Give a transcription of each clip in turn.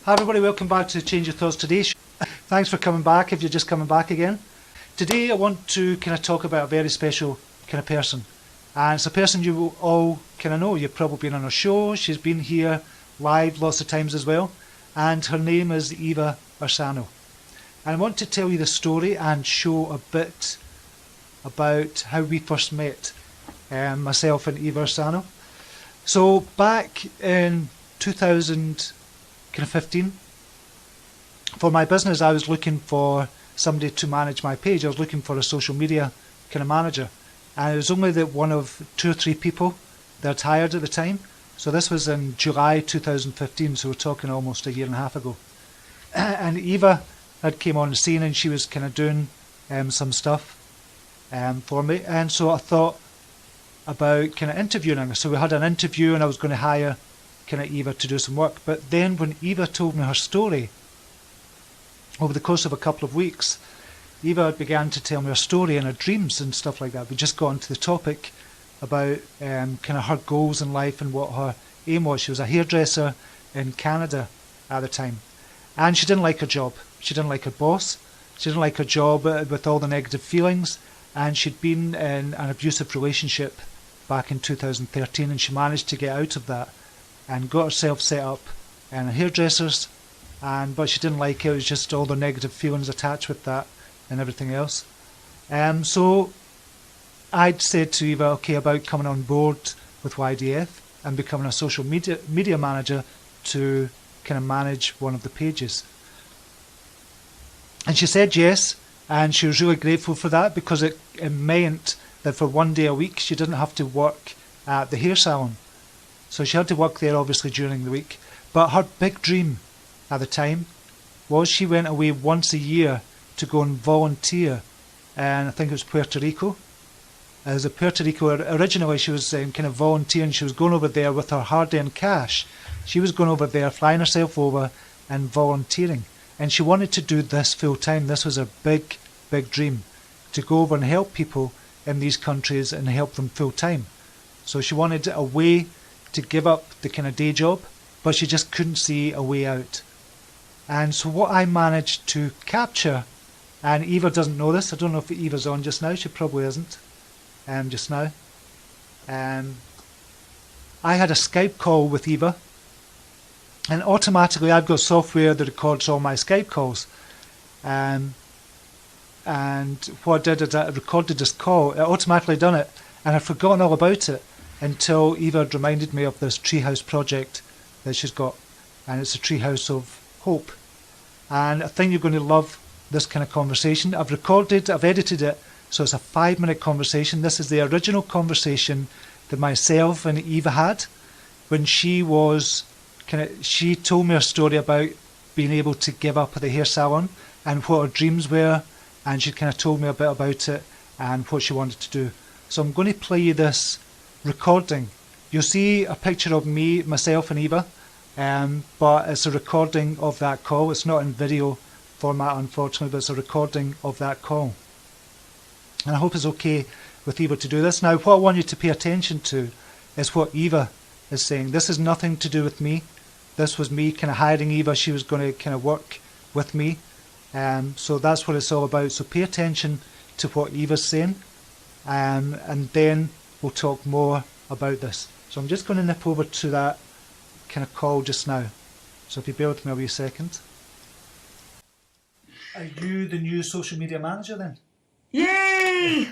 Hi everybody, welcome back to Change Your Thoughts Today. Thanks for coming back if you're just coming back again. Today I want to kind of talk about a very special kind of person. And it's a person you will all kind of know. You've probably been on her show. She's been here live lots of times as well. And her name is Iva Ursano. And I want to tell you the story and show a bit about how we first met, myself and Iva Ursano. So back in 2015, for my business I was looking for somebody to manage my page. I was looking for a social media kind of manager, and it was only that one of 2 or 3 people that I'd hired at the time. So this was in July 2015, so we're talking almost a year and a half ago. And Eva had came on the scene and she was kind of doing some stuff for me, and so I thought about kind of interviewing her. So we had an interview and I was going to hire kind of Eva to do some work. But then when Eva told me her story, over the course of a couple of weeks, Eva began to tell me her story and her dreams and stuff like that. We just got onto the topic about kind of her goals in life and what her aim was. She was a hairdresser in Canada at the time, and she didn't like her job. She didn't like her boss. She didn't like her job with all the negative feelings, and she'd been in an abusive relationship back in 2013, and she managed to get out of that and got herself set up in a hairdresser's, but she didn't like it. It was just all the negative feelings attached with that and everything else. So I'd said to Eva, okay, about coming on board with YDF and becoming a social media manager to kind of manage one of the pages. And she said yes, and she was really grateful for that, because it meant that for one day a week she didn't have to work at the hair salon. So she had to work there obviously during the week. But her big dream at the time was she went away once a year to go and volunteer, and I think it was Puerto Rico. As a Puerto Rico, originally she was kind of volunteering. She was going over there with her hard-earned cash. She was going over there, flying herself over and volunteering. And she wanted to do this full time. This was her big, big dream, to go over and help people in these countries and help them full time. So she wanted a way to give up the kind of day job, but she just couldn't see a way out. And so what I managed to capture, and Eva doesn't know this, I don't know if Eva's on just now, she probably isn't just now. I had a Skype call with Eva, and automatically I've got software that records all my Skype calls. And what I did is I recorded this call. It automatically done it, and I'd forgotten all about it until Eva reminded me of this treehouse project that she's got, and it's a treehouse of hope. And I think you're going to love this kind of conversation. I've edited it, so it's a 5-minute conversation. This is the original conversation that myself and Eva had when she told me her story about being able to give up at the hair salon and what her dreams were, and she kind of told me a bit about it and what she wanted to do. So I'm going to play you this recording. You'll see a picture of me, myself and Eva, but it's a recording of that call. It's not in video format, unfortunately, but it's a recording of that call. And I hope it's okay with Eva to do this. Now, what I want you to pay attention to is what Eva is saying. This is nothing to do with me. This was me kind of hiring Eva. She was going to kind of work with me. So that's what it's all about. So pay attention to what Eva's saying, and then we'll talk more about this. So I'm just going to nip over to that kind of call just now. So if you bear with me a wee second. Are you the new social media manager then? Yay!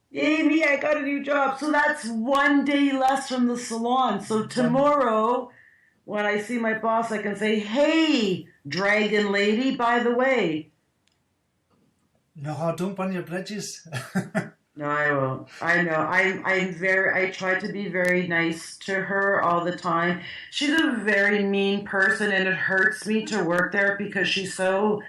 Yay me, I got a new job. So that's one day less from the salon. So tomorrow, when I see my boss, I can say, hey, dragon lady, by the way. No, don't burn your bridges. No, I won't. I know. I try to be very nice to her all the time. She's a very mean person, and it hurts me to work there because she's so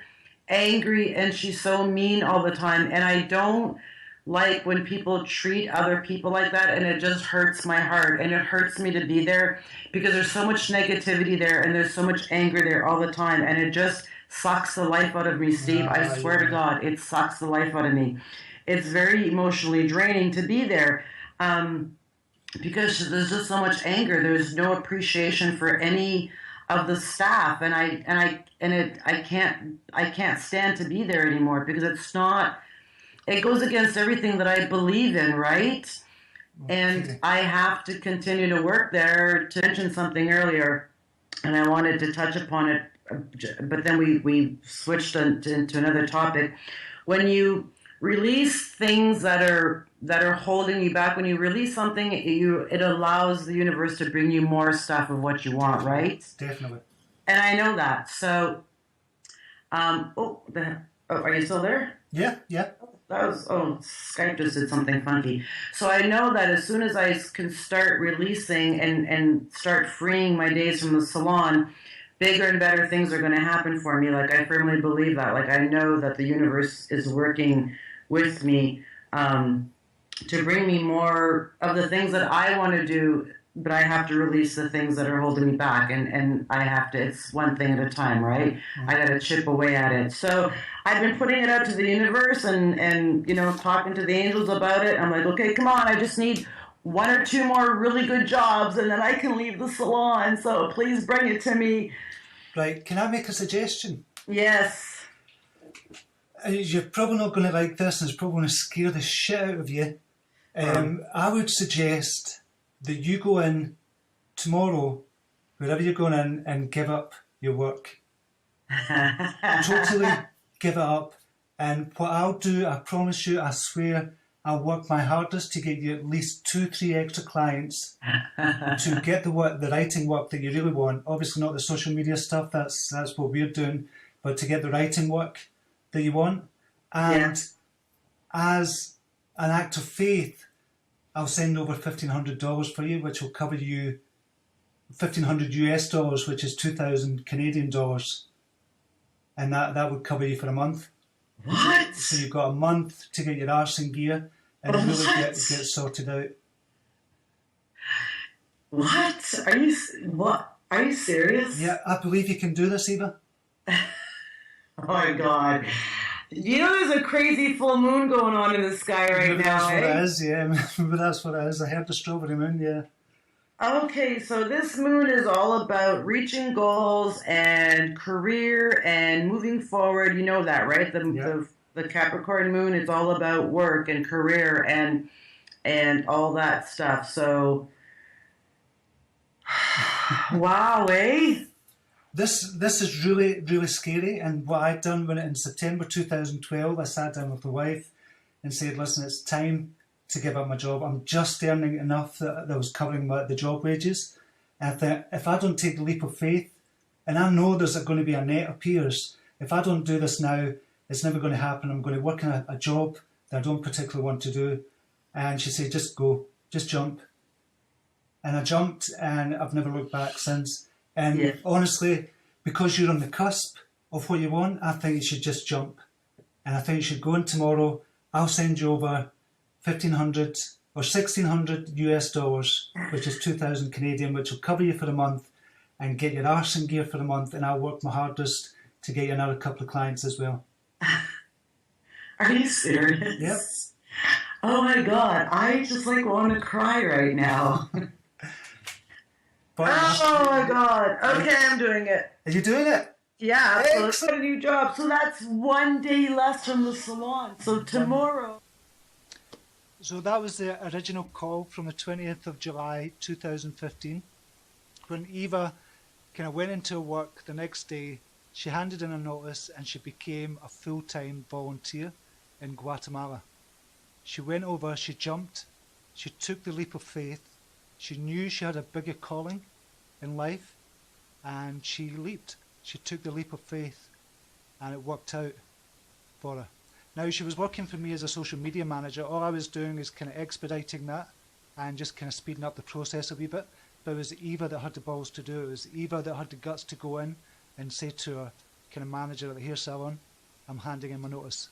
angry and she's so mean all the time. And I don't like when people treat other people like that, and it just hurts my heart. And it hurts me to be there because there's so much negativity there and there's so much anger there all the time. And it just sucks the life out of me, Steve. I swear to God, it sucks the life out of me. It's very emotionally draining to be there because there's just so much anger. There's no appreciation for any of the staff, and I can't stand to be there anymore because it's not. It goes against everything that I believe in, right? And Okay. I have to continue to work there. To mention something earlier, and I wanted to touch upon it, but then we switched into another topic. When you release things that are holding you back, when you release something, it allows the universe to bring you more stuff of what you want, Definitely. right? Definitely. And I know that. So, are you still there? Yeah, yeah. That was, Skype just did something funky. So I know that as soon as I can start releasing and start freeing my days from the salon, bigger and better things are going to happen for me. Like, I firmly believe that. Like, I know that the universe is working with me, to bring me more of the things that I want to do, but I have to release the things that are holding me back, and I have to, it's one thing at a time, right? I got to chip away at it. So I've been putting it out to the universe and talking to the angels about it. I'm like, okay, come on, I just need one or two more really good jobs and then I can leave the salon. So please bring it to me. Right, can I make a suggestion? Yes. You're probably not going to like this, and it's probably going to scare the shit out of you. I would suggest that you go in tomorrow, wherever you're going in, and give up your work. Totally give it up. And what I'll do, I promise you, I swear, I'll work my hardest to get you at least 2-3 extra clients to get the work, the writing work that you really want. Obviously not the social media stuff, that's what we're doing, but to get the writing work that you want. And as an act of faith, I'll send over $1,500 for you, which will cover you $1,500 US, which is 2,000 Canadian dollars, and that would cover you for a month. What? So you've got a month to get your arse in gear and really get sorted out. What? Are you serious? Yeah, I believe you can do this, Eva. Oh my God. You know there's a crazy full moon going on in the sky right Maybe now, that's what it is, yeah. Maybe that's what it is. I heard the strawberry moon, yeah. Okay, so this moon is all about reaching goals and career and moving forward. You know that, right? The Capricorn moon is all about work and career and all that stuff. So, wow, eh? This is really, really scary. And what I'd done when in September 2012, I sat down with my wife and said, listen, it's time to give up my job. I'm just earning enough that was covering the job wages. And if I don't take the leap of faith, and I know there's going to be a net appears, if I don't do this now, it's never going to happen. I'm going to work in a job that I don't particularly want to do. And she said, just go, just jump. And I jumped, and I've never looked back since. And honestly, because you're on the cusp of what you want, I think you should just jump. And I think you should go in tomorrow. I'll send you over $1,500 or $1,600 US, which is 2,000 Canadian, which will cover you for a month and get your arse in gear for a month. And I'll work my hardest to get you another couple of clients as well. Are you serious? Yep. Oh my God, I just want to cry right now. But oh my God. Okay, I'm doing it. Are you doing it? Yeah, so let's get a new job. So that's one day less from the salon. So tomorrow. So that was the original call from the 20th of July 2015. When Eva kind of went into work the next day, she handed in a notice and she became a full-time volunteer in Guatemala. She went over, she jumped, she took the leap of faith. She knew she had a bigger calling in life, and she leaped. She took the leap of faith, and it worked out for her. Now, she was working for me as a social media manager. All I was doing is kind of expediting that and just kind of speeding up the process a wee bit. But it was Eva that had the balls to do it. It was Eva that had the guts to go in and say to her kind of manager at the hair salon, I'm handing in my notice.